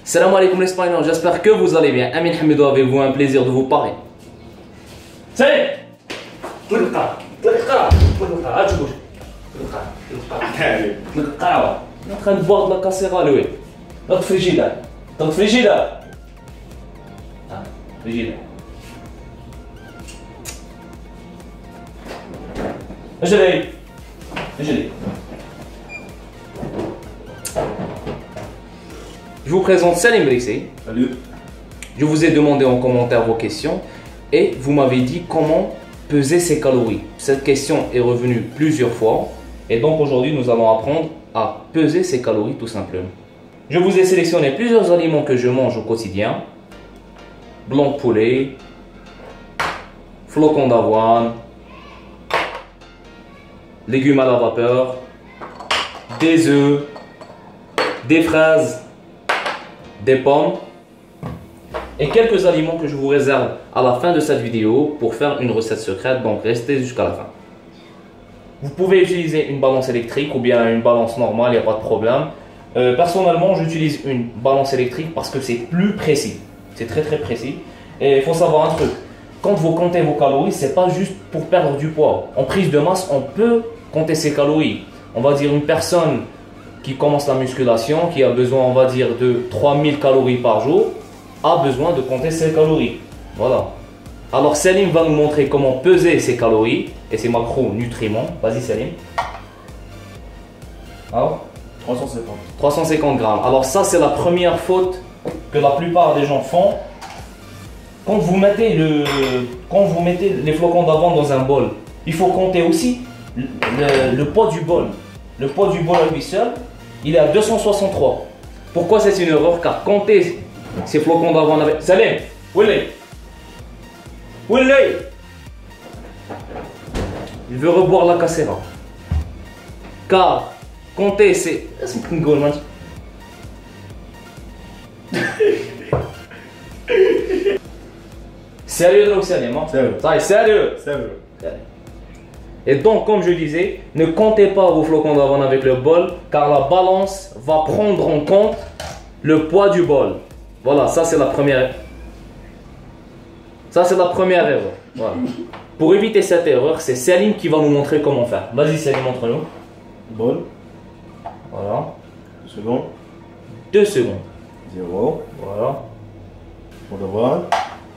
Salam alaikum les Espagnols, j'espère que vous allez bien. Amin Hamidou avec vous, un plaisir de vous parler. Salut. On est en train de boire de la casserole, oui. Notre frigidaire. Notre frigidaire. Ah, frigidaire. اجري اجري. Je vous présente Salim Brissé. Salut. Je vous ai demandé en commentaire vos questions et vous m'avez dit comment peser ses calories. Cette question est revenue plusieurs fois et donc aujourd'hui nous allons apprendre à peser ses calories tout simplement. Je vous ai sélectionné plusieurs aliments que je mange au quotidien. Blanc de poulet, flocons d'avoine, légumes à la vapeur, des œufs, des fraises, des pommes et quelques aliments que je vous réserve à la fin de cette vidéo pour faire une recette secrète, donc restez jusqu'à la fin. Vous pouvez utiliser une balance électrique ou bien une balance normale, il n'y a pas de problème. Personnellement, j'utilise une balance électrique parce que c'est plus précis. C'est très précis. Et il faut savoir un truc. Quand vous comptez vos calories, c'est pas juste pour perdre du poids. En prise de masse, on peut compter ses calories. On va dire une personne qui commence la musculation, qui a besoin, on va dire, de 3000 calories par jour, a besoin de compter ses calories. Voilà. Alors Salim va nous montrer comment peser ses calories et ses macronutriments. Vas-y Salim. Alors 350 grammes. Alors ça c'est la première faute que la plupart des gens font. Quand vous mettez les flocons d'avoine dans un bol, il faut compter aussi le poids du bol. Le poids du bol à lui seul, il est à 263. Pourquoi c'est une erreur? Car compter ces flocons d'avoine avec... Salim, Willy, il veut reboire la casserole. Car compter ces... Sérieux donc Salim, hein? Sérieux. Et donc, comme je disais, ne comptez pas vos flocons d'avoine avec le bol, car la balance va prendre en compte le poids du bol. Voilà, ça c'est la première. Ça c'est la première erreur. Voilà. Pour éviter cette erreur, c'est Salim qui va nous montrer comment faire. Vas-y Salim, montre-nous. Bol. Voilà. 2 secondes. 2 secondes. 0. Voilà. Pour d'avoine.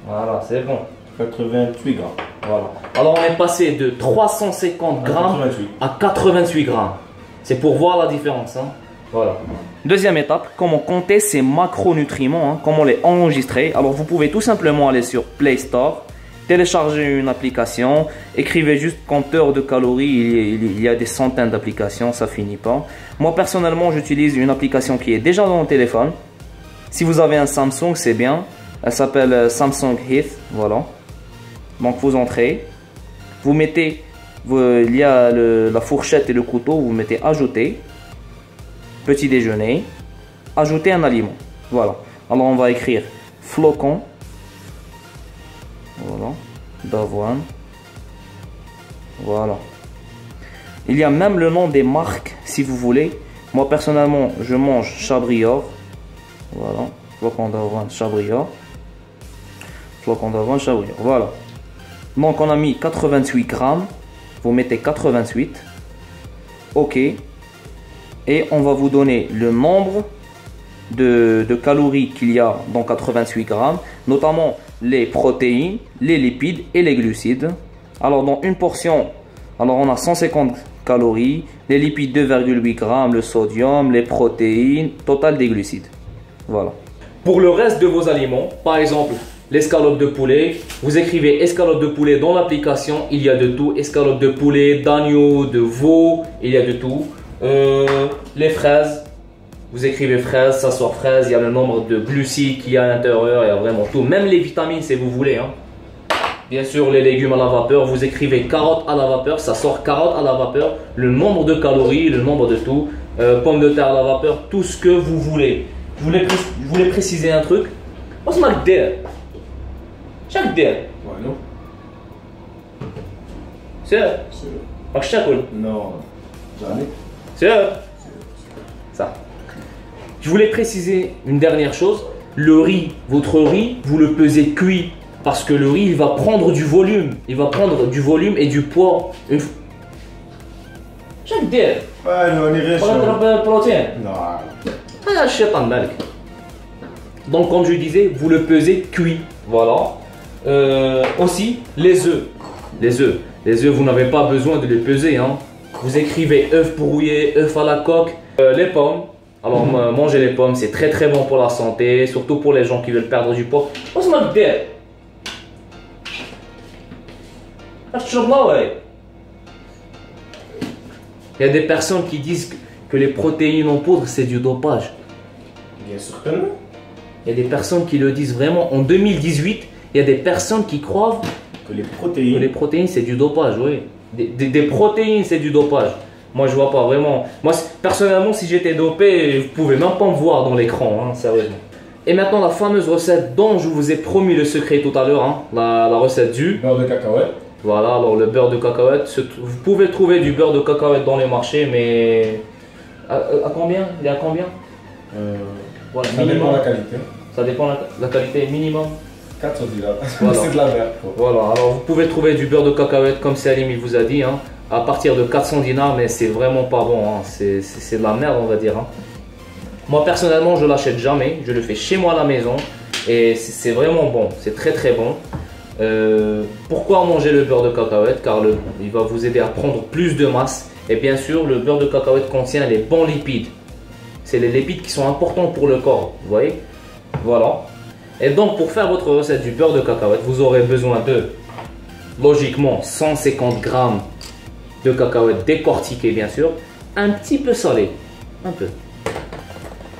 Voilà, c'est bon. 88 grammes. Voilà. Alors on est passé de 350 grammes à 88 grammes. C'est pour voir la différence. Hein. Voilà. Deuxième étape, comment compter ces macronutriments, hein, comment les enregistrer. Alors vous pouvez tout simplement aller sur Play Store, télécharger une application, écrivez juste compteur de calories, il y a des centaines d'applications, ça finit pas. Moi personnellement j'utilise une application qui est déjà dans mon téléphone. Si vous avez un Samsung c'est bien, elle s'appelle Samsung Health, voilà. Donc vous entrez, vous mettez, il y a la fourchette et le couteau, vous mettez ajouter, petit déjeuner, ajouter un aliment, voilà. Alors on va écrire flocons, voilà, d'avoine, voilà. Il y a même le nom des marques si vous voulez. Moi personnellement je mange Chabrior, voilà, flocons d'avoine Chabrior, flocons d'avoine Chabrior, voilà. Donc on a mis 88 grammes, vous mettez 88, ok, et on va vous donner le nombre de calories qu'il y a dans 88 grammes, notamment les protéines, les lipides et les glucides. Alors dans une portion, alors on a 150 calories, les lipides 2,8 grammes, le sodium, les protéines, total des glucides. Voilà. Pour le reste de vos aliments, par exemple, l'escalope de poulet, vous écrivez escalope de poulet dans l'application, il y a de tout, escalope de poulet, d'agneau, de veau, il y a de tout. Les fraises, vous écrivez fraises, ça sort fraise, il y a le nombre de glucides qu'il y a à l'intérieur, il y a vraiment tout, même les vitamines si vous voulez. Hein. Bien sûr, les légumes à la vapeur, vous écrivez carottes à la vapeur, ça sort carottes à la vapeur, le nombre de calories, le nombre de tout, pommes de terre à la vapeur, tout ce que vous voulez. Je voulais préciser un truc. What's my deal? Chaque deal. Ouais, non. C'est pas chaque. Non. Jamais. C'est ça. Je voulais préciser une dernière chose. Le riz, votre riz, vous le pesez cuit. Parce que le riz, il va prendre du volume. Il va prendre du volume et du poids. Chaque dire. Ouais, on est riche. Protéine. Non. Ah, shaitan malik. Donc, comme je disais, vous le pesez cuit. Voilà. Aussi, les œufs. Les œufs. Les œufs, vous n'avez pas besoin de les peser. Hein. Vous écrivez œufs brouillés, œufs à la coque. Les pommes. Alors, manger les pommes, c'est très très bon pour la santé. Surtout pour les gens qui veulent perdre du poids. What's my deal? Il y a des personnes qui disent que les protéines en poudre, c'est du dopage. Bien sûr que non. Il y a des personnes qui le disent vraiment. En 2018, il y a des personnes qui croient Que les que les protéines. protéines, c'est du dopage, oui. Des protéines, c'est du dopage. Moi, je vois pas vraiment. Moi, personnellement, si j'étais dopé, vous pouvez même pas me voir dans l'écran, hein, sérieusement. Et maintenant, la fameuse recette dont je vous ai promis le secret tout à l'heure, hein, la recette du Beurre de cacahuète. Voilà, alors le beurre de cacahuète, vous pouvez trouver du beurre de cacahuète dans les marchés, mais à combien? Il est à combien? Voilà, Ça dépend de la qualité. Ça dépend de la qualité minimum. 4 dinars. Voilà. C'est de la merde. Quoi. Voilà, alors vous pouvez trouver du beurre de cacahuète comme Salim il vous a dit, hein, à partir de 400 dinars, mais c'est vraiment pas bon, hein, c'est de la merde on va dire. Hein. Moi personnellement je l'achète jamais, je le fais chez moi à la maison et c'est vraiment bon, c'est très très bon. Pourquoi manger le beurre de cacahuète? Car il va vous aider à prendre plus de masse. Et bien sûr, le beurre de cacahuète contient les bons lipides. C'est les lipides qui sont importants pour le corps. Vous voyez? Voilà. Et donc, pour faire votre recette du beurre de cacahuète, vous aurez besoin de, logiquement, 150 grammes de cacahuètes décortiquées, bien sûr. Un petit peu salé. Un peu.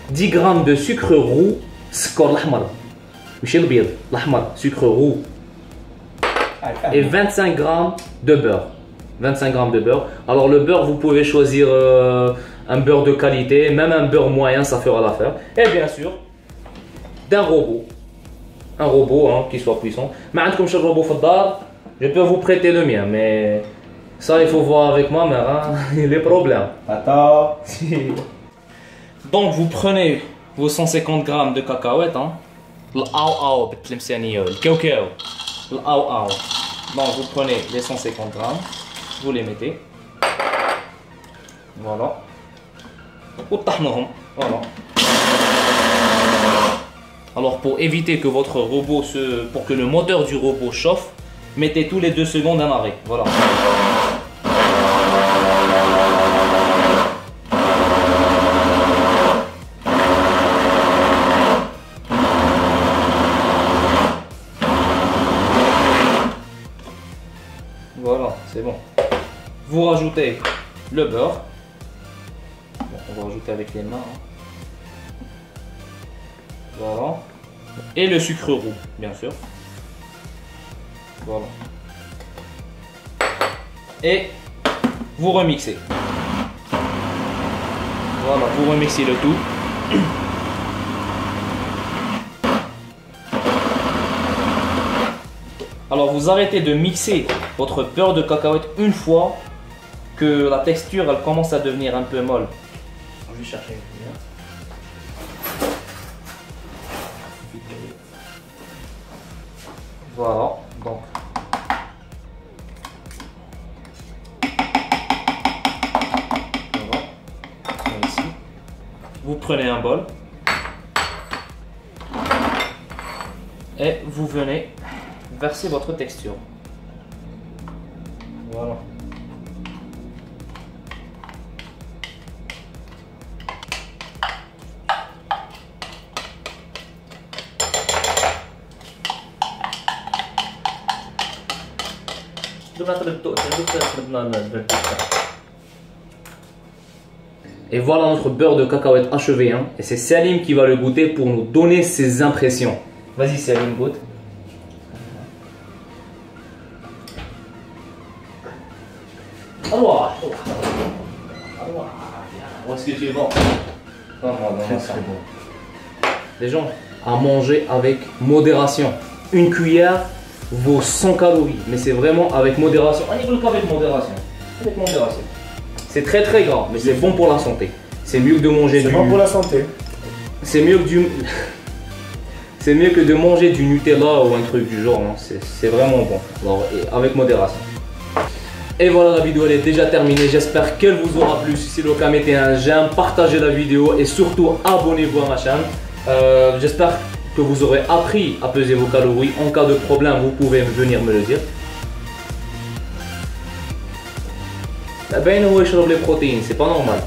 10 grammes de sucre roux. Skor l'ahmar. Michel Biel. L'ahmar. Sucre roux. Et 25 grammes de beurre. 25 grammes de beurre. Alors le beurre, vous pouvez choisir un beurre de qualité, même un beurre moyen, ça fera l'affaire. Et bien sûr, d'un robot. Un robot hein, qui soit puissant. Mais comme je robot fadar, je peux vous prêter le mien, mais ça il faut voir avec ma mère, hein, les problèmes. Attends. Donc vous prenez vos 150 grammes de cacahuètes, hein. L'ao بالتلمسانية الكاوكاو l'ao. Donc vous prenez les 150 grammes, vous les mettez. Voilà. Voilà. Alors pour éviter que votre robot pour que le moteur du robot chauffe, mettez tous les 2 secondes un arrêt. Voilà. Voilà, c'est bon. Vous rajoutez le beurre. Bon, on va rajouter avec les mains. Hein. Voilà. Et le sucre roux, bien sûr. Voilà. Et vous remixez. Voilà, vous remixez le tout. Alors vous arrêtez de mixer votre beurre de cacahuète une fois que la texture elle commence à devenir un peu molle. Je vais chercher une cuillère. Voilà, donc. Voilà. Ici. Vous prenez un bol. Et vous venez verser votre texture. Voilà. Et voilà notre beurre de cacahuète achevé. Hein. Et c'est Salim qui va le goûter pour nous donner ses impressions. Vas-y Salim, goûte. Alors, où est-ce que tu es bon? Très bon. Les gens, à manger avec modération. Une cuillère vaut 100 calories, mais c'est vraiment avec modération. Avec modération. Avec modération. C'est très très grand, mais c'est bon pour la santé. C'est mieux que de manger C'est du... bon pour la santé. C'est mieux que du... C'est mieux que de manger du Nutella ou un truc du genre, hein. C'est vraiment bon, alors, avec modération. Et voilà, la vidéo elle est déjà terminée, j'espère qu'elle vous aura plu. Si c'est le cas, mettez un j'aime, partagez la vidéo et surtout abonnez-vous à ma chaîne. J'espère que vous aurez appris à peser vos calories. En cas de problème, vous pouvez venir me le dire. Ben, on va chercher les protéines, c'est pas normal.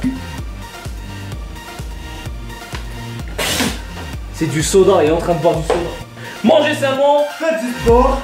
C'est du soda, il est en train de boire du soda. Mangez sainement, Faites du sport.